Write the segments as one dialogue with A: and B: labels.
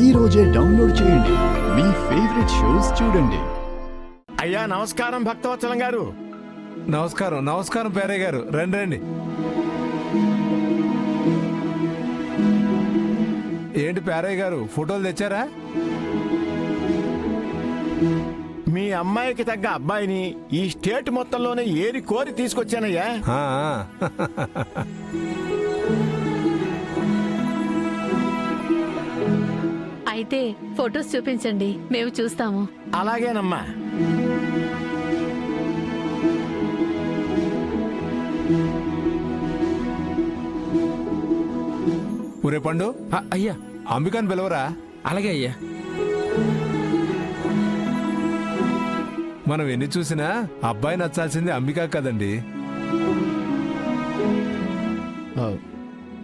A: ఈ రోజే డౌన్లోడ్ చేయండి. మీ ఫేవరెట్ షోస్ చూడండి.
B: అయ్యా నమస్కారం భక్తవత్సలం గారు.
C: నమస్కారం నమస్కారం పేరయ్య గారు, రండి రండి. ఏంటి పేరయ్య గారు, ఫోటోలు తెచ్చారా?
B: మీ అమ్మాయికి తగ్గ అబ్బాయిని ఈ స్టేట్ మొత్తంలోనే ఏరి కోరి తీసుకొచ్చానయ్యా.
C: ఆ,
D: అయితే ఫొటోస్ చూపించండి, మేము చూస్తాము.
B: అలాగేనమ్మా.
C: ఒరే పండు,
E: అయ్యా
C: అంబికాని పిలవరా.
E: అలాగే అయ్యా.
C: మనం ఎన్ని చూసినా అబ్బాయి నచ్చాల్సింది అంబికా కదండి.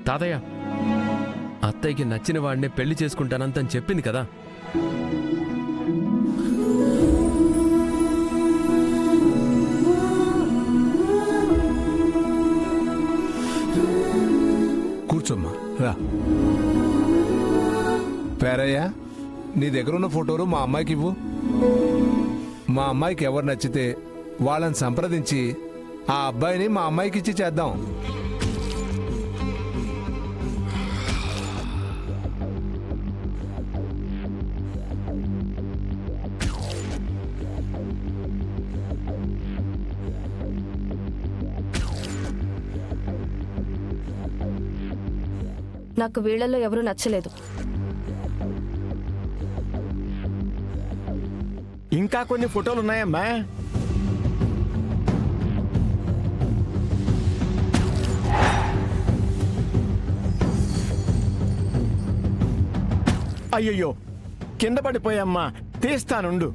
E: తాతయ్య, అత్తయ్యకి నచ్చిన వాడినే పెళ్లి చేసుకుంటానంతని చెప్పింది కదా.
C: కూర్చోమ్మా, రా. పేరయ్య, నీ దగ్గర ఉన్న ఫోటోలు మా అమ్మాయికి ఇవ్వు. మా అమ్మాయికి ఎవరు నచ్చితే వాళ్ళని సంప్రదించి ఆ అబ్బాయిని మా అమ్మాయికి ఇచ్చి చేద్దాం.
F: నాకు వీళ్ళల్లో ఎవరూ నచ్చలేదు.
B: ఇంకా కొన్ని ఫోటోలు ఉన్నాయమ్మా. అయ్యయ్యో, కింద పడిపోయమ్మా, తీస్తానుండు.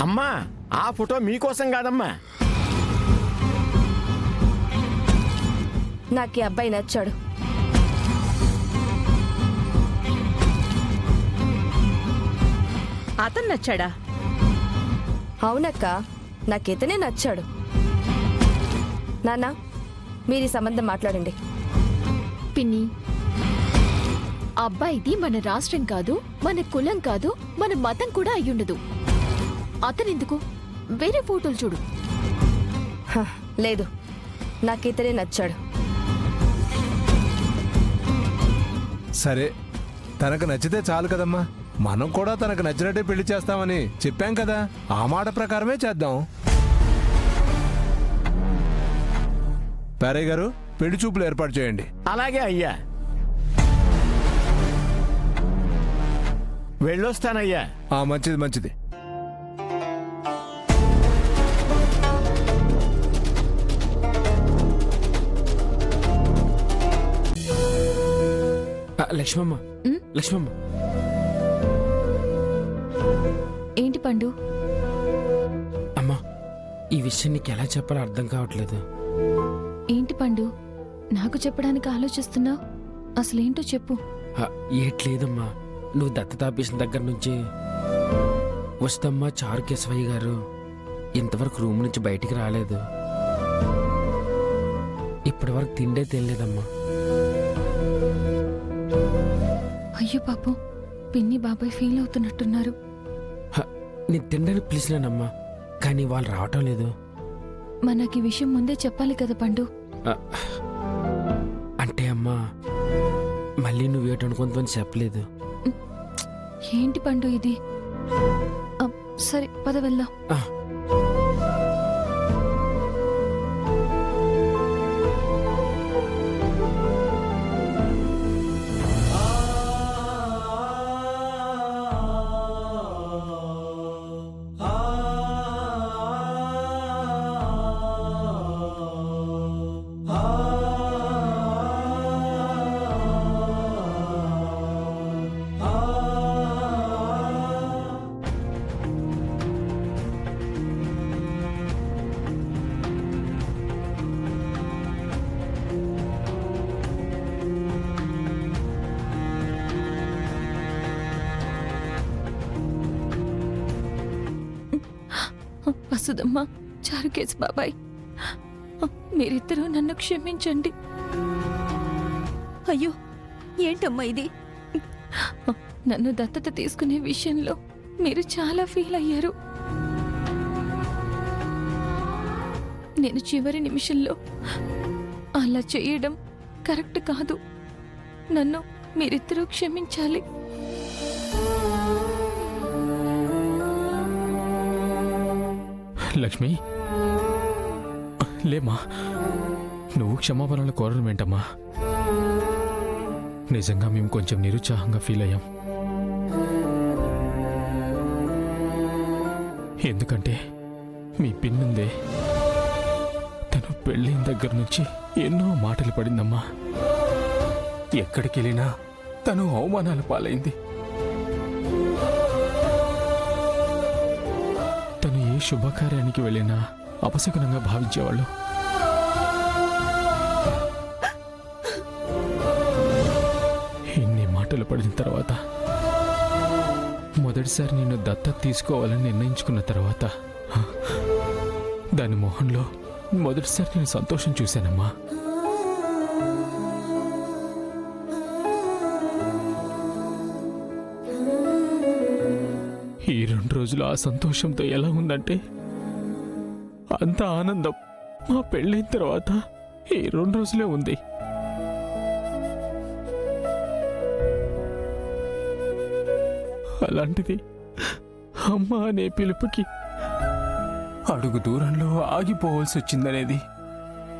B: అమ్మా, ఆ ఫోటో మీకోసం కాదమ్మా.
F: నాకు ఈ అబ్బాయి నచ్చాడు.
D: అతను నచ్చాడా?
F: అవునక్క, నాకితనే నచ్చాడు. నాన్న, మీరు ఈ సంబంధం మాట్లాడండి.
G: పిన్ని, అబ్బాయిది మన రాష్ట్రం కాదు, మన కులం కాదు, మన మతం కూడా అయ్యుండదు. అతనెందుకు? వేరే ఫోటోలు చూడు.
F: లేదు, నాకితనే నచ్చాడు.
C: సరే, తనకు నచ్చితే చాలు కదమ్మా. మనం కూడా తనకు నచ్చినట్టే పెళ్లి చేస్తామని చెప్పాం కదా, ఆ మాట ప్రకారమే చేద్దాం. పేరయ్య గారు, పెళ్లి చూపులు ఏర్పాటు చేయండి.
B: అలాగే అయ్యా. వెళ్ళొస్తానయ్యా.
C: మంచిది మంచిది.
E: లక్ష్మమ్మ, లక్ష్మమ్మ,
G: ఏంటి పండు?
E: అమ్మా, ఈ విషయం నీకు ఎలా చెప్పాలో అర్థం కావట్లేదు.
G: ఏంటి పండు, నాకు చెప్పడానికి ఆలోచిస్తున్నావు? అసలేంటో చెప్పు.
E: ఏట్లేదమ్మా, నువ్వు దత్తతాపేసిన దగ్గర నుంచి వస్తమ్మా చారు కేశవయ్య గారు ఇంతవరకు రూమ్ నుంచి బయటికి రాలేదు. ఇప్పటి వరకు తిండే తెలియలేదమ్మా.
G: అయ్యో పాపం, పిన్ని బాబాయ్ ఫీల్ అవుతున్నట్టున్నారు.
E: నేను తినడానికి పిలిచినానమ్మా, కానీ వాళ్ళు రావటం లేదు.
G: మనకి విషయం ముందే చెప్పాలి కదా పండు.
E: అంటే అమ్మా, మళ్ళీ నువ్వేటనుకుందని చెప్పలేదు.
G: ఏంటి పండు ఇది? సరే, పద వెళ్దాం. వసుదమ్మ, చారుకేశ్ బాబాయ్, మీరిద్దరూ నన్ను క్షమించండి.
H: అయ్యో ఏంటమ్మా ఇది? నన్ను దత్తత తీసుకునే విషయంలో మీరు చాలా ఫీల్ అయ్యారు. నేను చివరి నిమిషంలో అలా చేయడం కరెక్ట్ కాదు. నన్ను మీరిద్దరూ క్షమించాలి.
E: లక్ష్మి లేమా, నువ్వు క్షమాపణలు కోరడం ఏంటమ్మా? నిజంగా మేము కొంచెం నిరుత్సాహంగా ఫీల్ అయ్యాం. ఎందుకంటే మీ పిన్నుందే, తను పెళ్ళైన దగ్గర నుంచి ఎన్నో మాటలు పడిందమ్మా. ఎక్కడికి వెళ్ళినా తను అవమానాల పాలైంది. తను ఏ శుభకార్యానికి వెళ్ళినా అపశకునంగా భావించేవాళ్ళు. ఇన్ని మాటలు పడిన తర్వాత, మొదటిసారి నిన్ను దత్తత తీసుకోవాలని నిర్ణయించుకున్న తర్వాత, దాని మొహంలో మొదటిసారి నేను సంతోషం చూశానమ్మా. ఈ 2 రోజులు ఆ సంతోషంతో ఎలా ఉందంటే, అంత ఆనందం మా పెళ్ళైన తర్వాత ఈ 2 రోజులే ఉంది. అలాంటిది అమ్మ అనే పిలుపుకి అడుగు దూరంలో ఆగిపోవాల్సి వచ్చిందనేది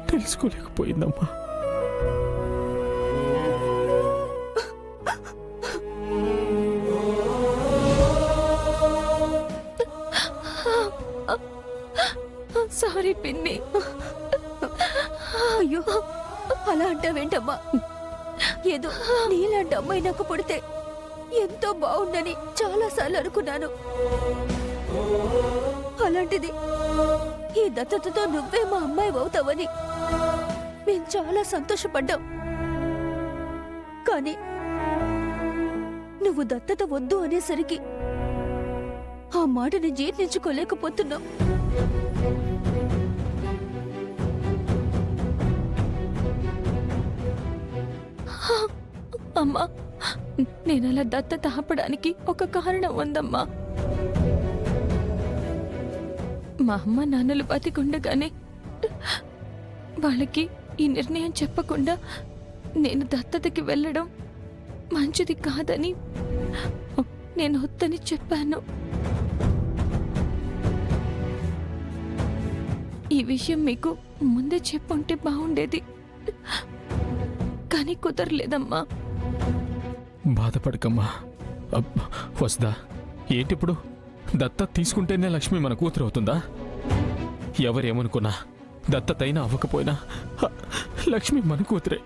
E: తెలుసుకోలేకపోయిందమ్మా.
H: సారీ పిన్ని. అయ్యో అలా అంటావేంటమ్మా? ఏదో నీలాంటి అమ్మాయి నాకు పుడితే ఎంతో బాగుందని చాలాసార్లు అనుకున్నాను. అలాంటిది ఈ దత్తతతో నువ్వే మా అమ్మాయి అవుతావని మేం చాలా సంతోషపడ్డాం. కానీ నువ్వు దత్తత వద్దు అనేసరికి ఆ మాటని జీర్ణించుకోలేకపోతున్నాం. అమ్మా, నేనలా దత్తత ఆపడానికి ఒక కారణం ఉందమ్మా. మా అమ్మ నాన్నలు బతికుండగానే వాళ్ళకి ఈ నిర్ణయం చెప్పకుండా నేను దత్తతకి వెళ్ళడం మంచిది కాదని నేను వద్దని చెప్పాను. ఈ విషయం మీకు ముందే చెప్పుంటే బాగుండేది, కానీ కుదరలేదమ్మా.
E: బాధపడకమ్మా. వస్తుందా ఏంటిప్పుడు? దత్తత తీసుకుంటేనే లక్ష్మి మన కూతురు అవుతుందా? ఎవరేమనుకున్నా దత్తతైనా అవ్వకపోయినా లక్ష్మి మన కూతురే.